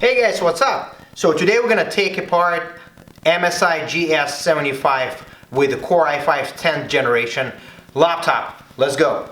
Hey guys, what's up? So today we're gonna take apart MSI GS75 with the Core i5 10th generation laptop. Let's go.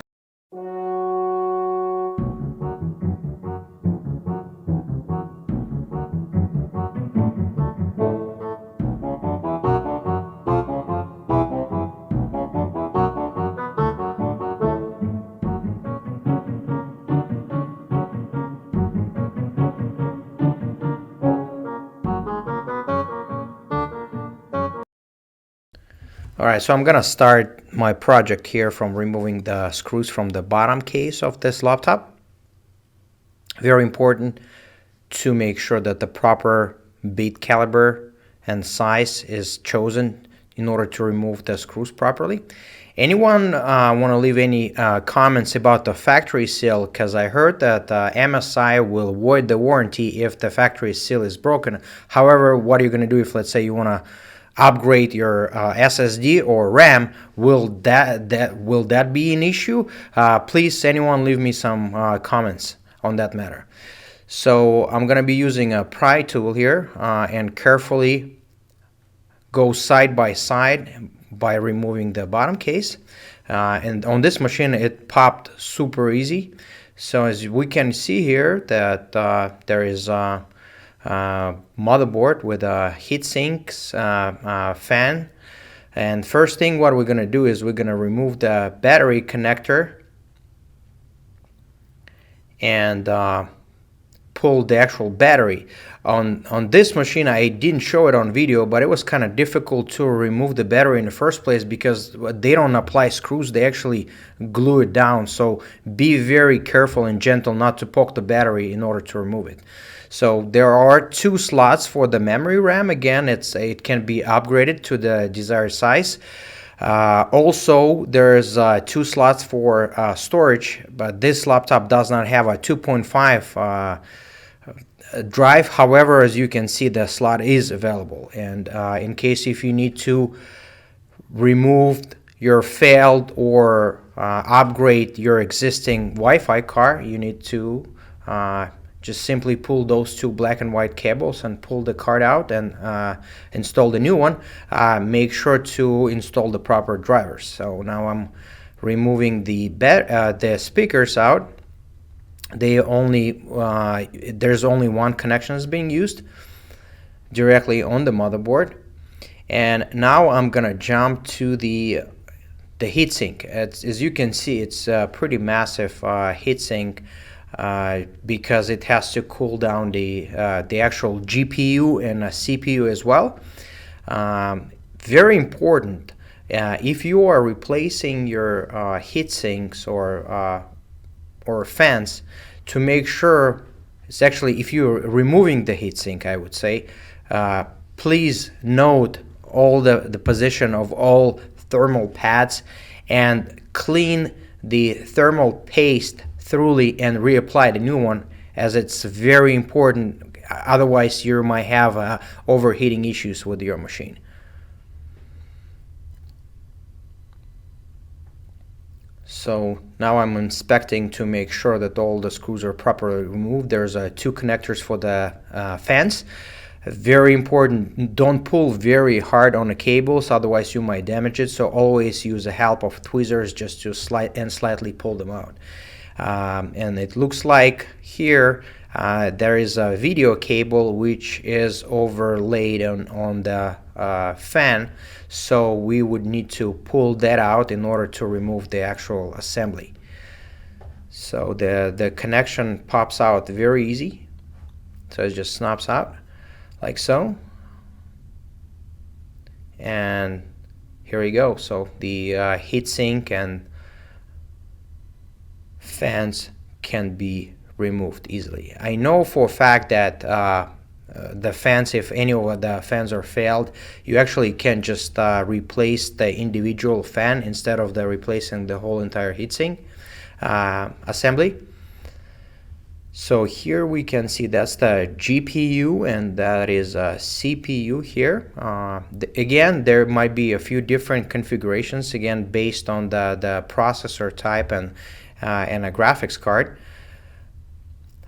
Alright, so I'm gonna start my project here from removing the screws from the bottom case of this laptop. Very important to make sure that the proper bit caliber and size is chosen in order to remove the screws properly. Anyone want to leave any comments about the factory seal? Because I heard that MSI will void the warranty if the factory seal is broken. However, what are you going to do if, let's say, you want to upgrade your SSD or RAM? Will that be an issue? Please, anyone, leave me some comments on that matter. So I'm going to be using a pry tool here and carefully go side by side by removing the bottom case. And on this machine it popped super easy. So as we can see here that there is a motherboard with a Heatsinks fan. And first thing what we're going to do is we're going to remove the battery connector and pull the actual battery. On this machine I didn't show it on video, but it was kind of difficult to remove the battery in the first place because they don't apply screws, they actually glue it down. So be very careful and gentle not to poke the battery in order to remove it. So there are two slots for the memory RAM. Again, it can be upgraded to the desired size. Also, there's two slots for storage, but this laptop does not have a 2.5 drive. However, as you can see, the slot is available, and in case if you need to remove your failed or upgrade your existing Wi-Fi card, you need to just simply pull those two black and white cables and pull the card out and install the new one. Make sure to install the proper drivers. So now I'm removing the speakers out. There's only one connection is being used directly on the motherboard. And now I'm gonna jump to the heatsink. As you can see, it's a pretty massive heatsink because it has to cool down the actual GPU and CPU as well. Very important. If you are replacing your heatsinks or fans, to make sure, it's actually, if you're removing the heatsink, I would say, please note all the position of all thermal pads and clean the thermal paste thoroughly and reapply the new one, as it's very important. Otherwise you might have overheating issues with your machine. So now I'm inspecting to make sure that all the screws are properly removed. There's two connectors for the fans. Very important, don't pull very hard on the cables, otherwise you might damage it. So always use the help of tweezers just to slightly pull them out. And it looks like here there is a video cable which is overlaid on the fan, so we would need to pull that out in order to remove the actual assembly. So the connection pops out very easy, so it just snaps out like so, and here we go. So the heatsink and fans can be removed easily. I know for a fact that the fans, if any of the fans are failed, you actually can just replace the individual fan instead of replacing the whole entire heatsink assembly. So here we can see that's the GPU and that is a CPU here. Again, there might be a few different configurations, again based on the processor type and a graphics card.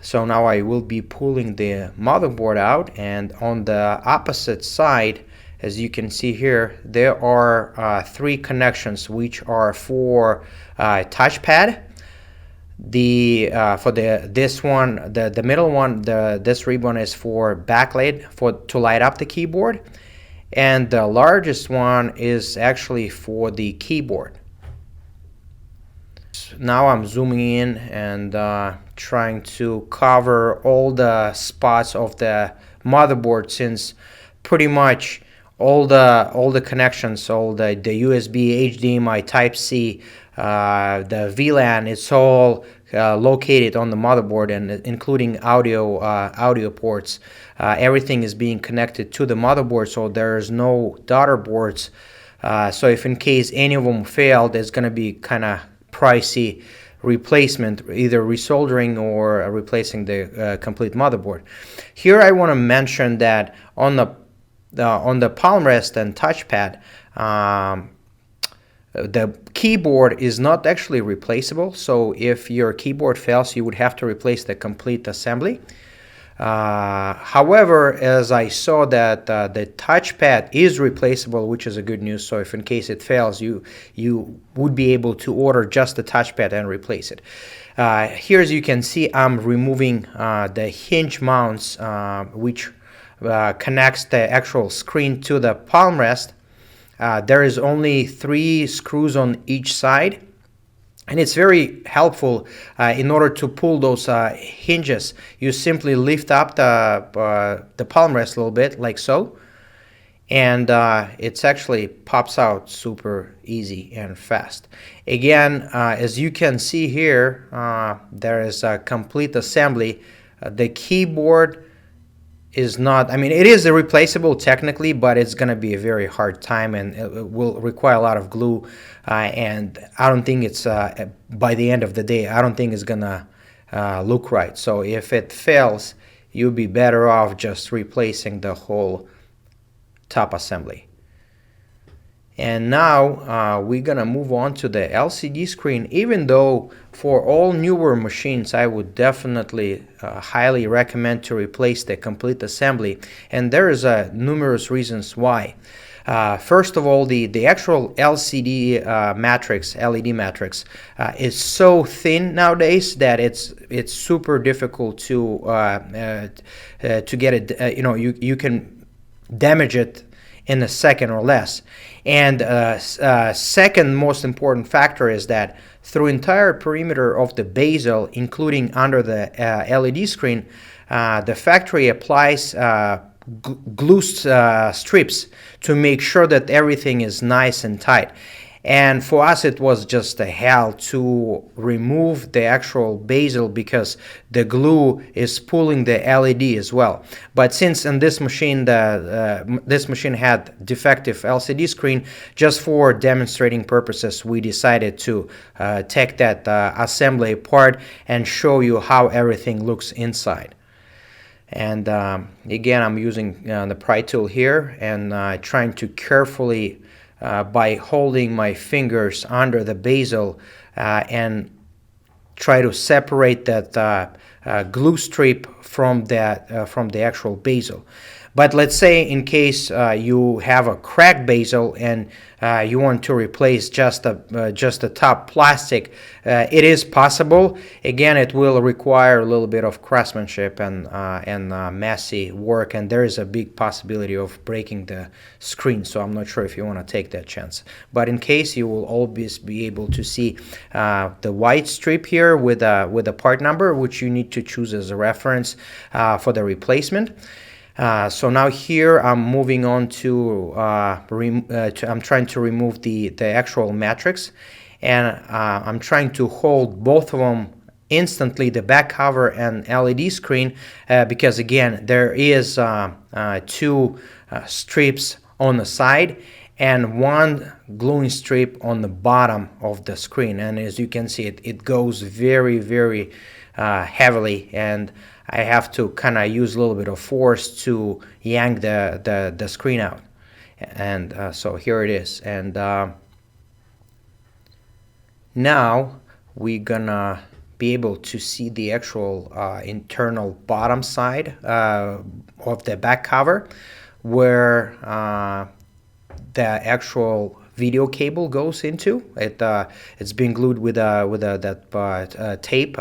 So now I will be pulling the motherboard out, and on the opposite side, as you can see here, there are 3 connections which are for touchpad. This one, the middle one, this ribbon is for backlight, to light up the keyboard, and the largest one is actually for the keyboard. Now I'm zooming in and trying to cover all the spots of the motherboard, since pretty much all the connections, all the USB, HDMI, Type C, the VLAN, it's all located on the motherboard, and including audio ports. Everything is being connected to the motherboard, so there's no daughter boards. So if in case any of them fail, there's going to be kind of pricey replacement, either resoldering or replacing the complete motherboard. Here I want to mention that on the Palmrest and touchpad, the keyboard is not actually replaceable. So if your keyboard fails, you would have to replace the complete assembly. However, as I saw that the touchpad is replaceable, which is a good news. So if in case it fails, you would be able to order just the touchpad and replace it. Here, as you can see, I'm removing the hinge mounts, which connects the actual screen to the Palmrest. There is only 3 screws on each side. And it's very helpful in order to pull those hinges. You simply lift up the Palmrest a little bit, like so, and it actually pops out super easy and fast. Again, as you can see here, there is a complete assembly. The keyboard is not, I mean, it is replaceable technically, but it's going to be a very hard time, and it will require a lot of glue, and I don't think it's by the end of the day, I don't think it's gonna look right. So if it fails, you'll be better off just replacing the whole top assembly. And now we're gonna move on to the LCD screen. Even though for all newer machines, I would definitely highly recommend to replace the complete assembly, and there is numerous reasons why. First of all, the actual LCD matrix, LED matrix, is so thin nowadays that it's super difficult to get it. You can damage it in a second or less. And second most important factor is that through entire perimeter of the bezel, including under the LED screen, the factory applies glue strips to make sure that everything is nice and tight. And for us, it was just a hell to remove the actual bezel because the glue is pulling the LED as well. But since in this machine, this machine had defective LCD screen, just for demonstrating purposes, we decided to take that assembly apart and show you how everything looks inside. And again, I'm using the pry tool here and trying to carefully, by holding my fingers under the bezel and try to separate that glue strip from the actual bezel. But let's say in case you have a cracked bezel and you want to replace just the top plastic, it is possible. Again, it will require a little bit of craftsmanship and messy work, and there is a big possibility of breaking the screen. So I'm not sure if you want to take that chance. But in case, you will always be able to see the white strip here with a part number, which you need to choose as a reference for the replacement. So now here I'm moving on to I'm trying to remove the actual matrix, and I'm trying to hold both of them instantly, the back cover and LED screen, because again there is 2 strips on the side and 1 gluing strip on the bottom of the screen, and as you can see, it goes very heavily, and I have to kind of use a little bit of force to yank the screen out. And so here it is. And now we're gonna be able to see the actual internal bottom side of the back cover, where the actual video cable goes into. It's been glued with that tape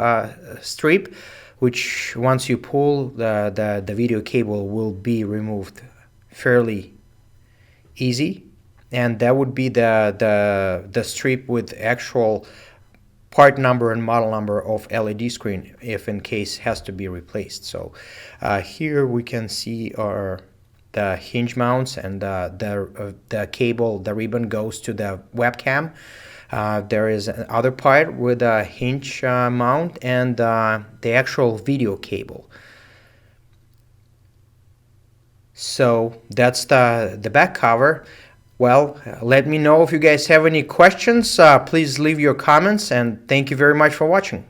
strip, which once you pull, the video cable will be removed fairly easy, and that would be the strip with actual part number and model number of LED screen, if in case has to be replaced. So here we can see the hinge mounts, and the cable, the ribbon goes to the webcam. There is another part with a hinge mount and the actual video cable. So that's the back cover. Well, let me know if you guys have any questions. Please leave your comments, and thank you very much for watching.